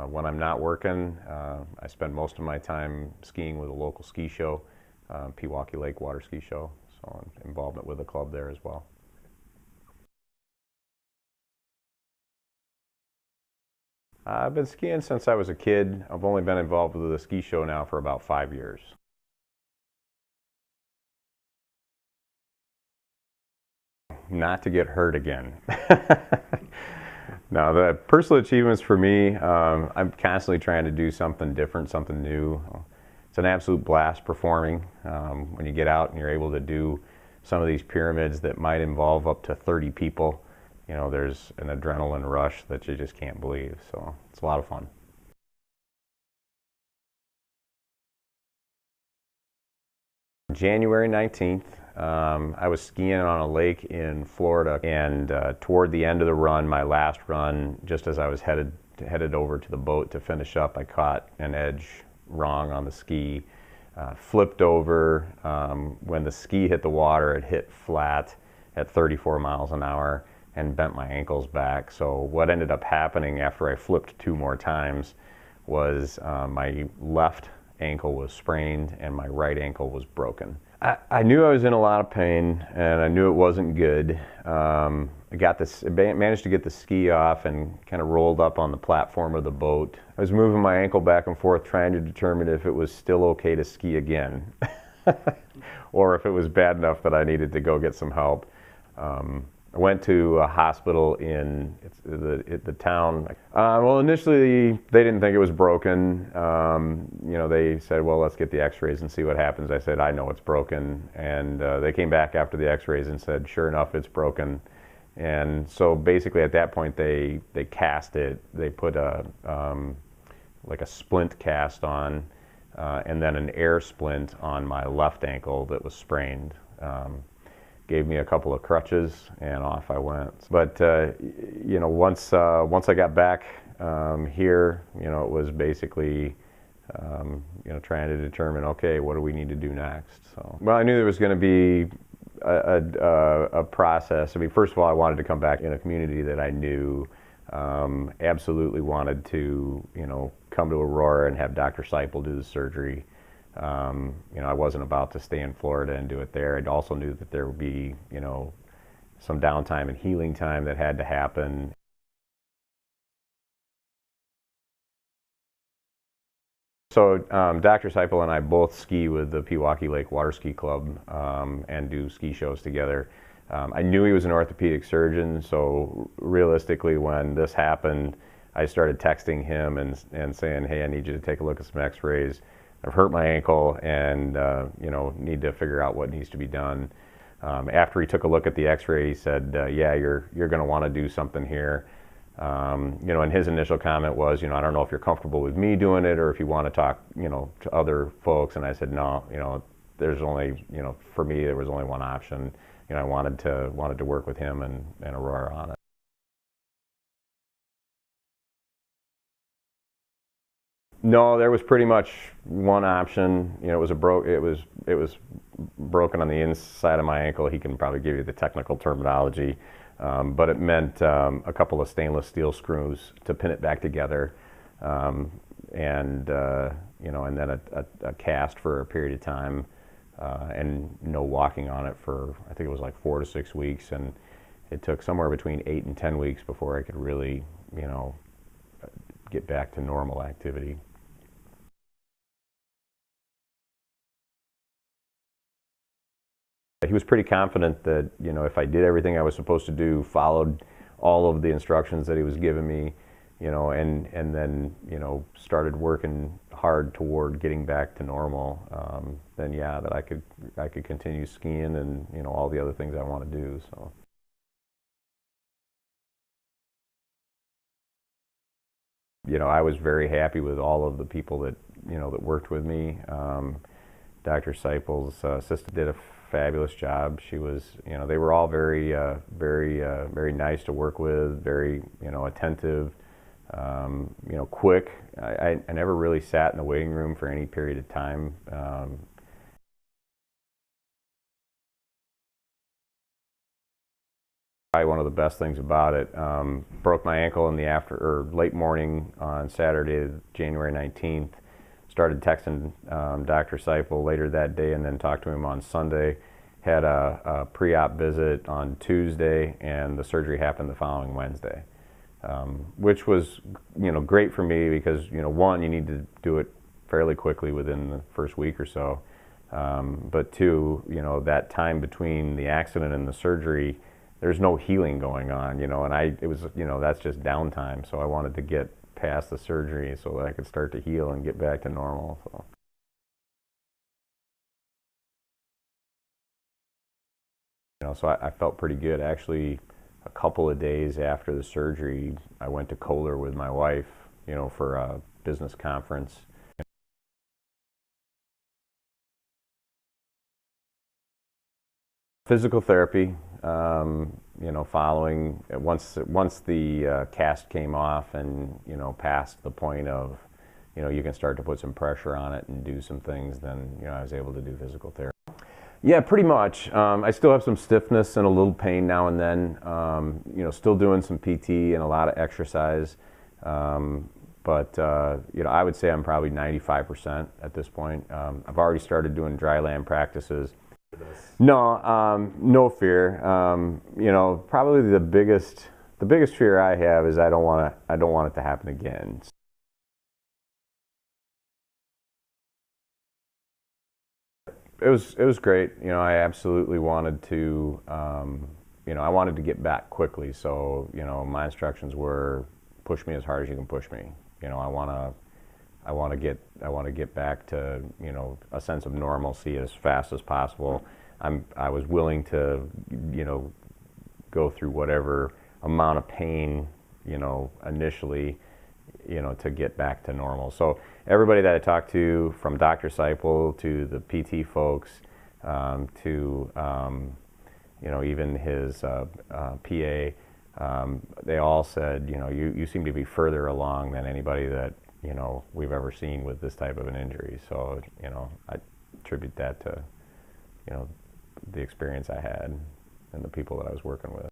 When I'm not working, I spend most of my time skiing with a local ski show, Pewaukee Lake Water Ski Show, so involvement with the club there as well. I've been skiing since I was a kid. I've only been involved with the ski show now for about 5 years. Not to get hurt again. Now, the personal achievements for me, I'm constantly trying to do something different, something new. It's an absolute blast performing. When you get out and you're able to do some of these pyramids that might involve up to 30 people, there's an adrenaline rush that you just can't believe. So it's a lot of fun. January 19th, I was skiing on a lake in Florida, and toward the end of the run, my last run, just as I was headed over to the boat to finish up, I caught an edge wrong on the ski, flipped over. When the ski hit the water, it hit flat at 34 miles an hour and bent my ankles back. So what ended up happening after I flipped 2 more times was my left ankle was sprained and my right ankle was broken. I knew I was in a lot of pain and I knew it wasn't good. I managed to get the ski off and kind of rolled up on the platform of the boat. I was moving my ankle back and forth trying to determine if it was still okay to ski again or if it was bad enough that I needed to go get some help. I went to a hospital in the town. Well, initially they didn't think it was broken. They said, well, let's get the x-rays and see what happens. I said, I know it's broken. And they came back after the x-rays and said, sure enough, it's broken. And so basically at that point they cast it. They put like a splint cast on and then an air splint on my left ankle that was sprained. Gave me a couple of crutches and off I went. But once I got back here, it was basically trying to determine, okay, what do we need to do next? So, well, I knew there was going to be a process. I mean, first of all, I wanted to come back in a community that I knew. Absolutely wanted to come to Aurora and have Dr. Seipel do the surgery. I wasn't about to stay in Florida and do it there. I also knew that there would be, some downtime and healing time that had to happen. So Dr. Seipel and I both ski with the Pewaukee Lake Water Ski Club and do ski shows together. I knew he was an orthopedic surgeon, so realistically when this happened, I started texting him and saying, hey, I need you to take a look at some x-rays. I've hurt my ankle and need to figure out what needs to be done. After he took a look at the x-ray, he said, yeah, you're going to want to do something here. And his initial comment was, I don't know if you're comfortable with me doing it or if you want to talk, to other folks. And I said, no, there's only, for me, there was only one option. I wanted to work with him and Aurora on it. No, there was pretty much one option. It was it was broken on the inside of my ankle. He can probably give you the technical terminology, but it meant a couple of stainless steel screws to pin it back together, and then a cast for a period of time, and no walking on it for I think it was like 4 to 6 weeks, and it took somewhere between 8 and 10 weeks before I could really, get back to normal activity. He was pretty confident that, if I did everything I was supposed to do, followed all of the instructions that he was giving me, and then, started working hard toward getting back to normal, then yeah, that I could continue skiing and, all the other things I want to do, so. I was very happy with all of the people that, that worked with me. Dr. Seipel's assistant did a fabulous job. She was, they were all very nice to work with, very, attentive, quick. I never really sat in the waiting room for any period of time. Probably one of the best things about it. Broke my ankle in the late morning on Saturday, January 19th. Started texting Dr. Seipel later that day, and then talked to him on Sunday. Had a pre-op visit on Tuesday, and the surgery happened the following Wednesday, which was, great for me because, one, you need to do it fairly quickly within the first week or so, but two, that time between the accident and the surgery, there's no healing going on, and it was, that's just downtime. So I wanted to get past the surgery so that I could start to heal and get back to normal. So I felt pretty good. Actually, a couple of days after the surgery, I went to Kohler with my wife, for a business conference. Physical therapy, following once the cast came off and past the point of you can start to put some pressure on it and do some things, then I was able to do physical therapy. Yeah, pretty much. I still have some stiffness and a little pain now and then. Still doing some PT and a lot of exercise, but I would say I'm probably 95% at this point. I've already started doing dry land practices. No, no fear. Probably the biggest fear I have is I don't want it to happen again. It was great. I absolutely wanted to. I wanted to get back quickly. So my instructions were push me as hard as you can push me. I want to get back to a sense of normalcy as fast as possible. I was willing to go through whatever amount of pain initially to get back to normal. So everybody that I talked to, from Dr. Seipel to the PT folks, to even his PA, they all said, you seem to be further along than anybody that we've ever seen with this type of an injury. So I attribute that to the experience I had and the people that I was working with.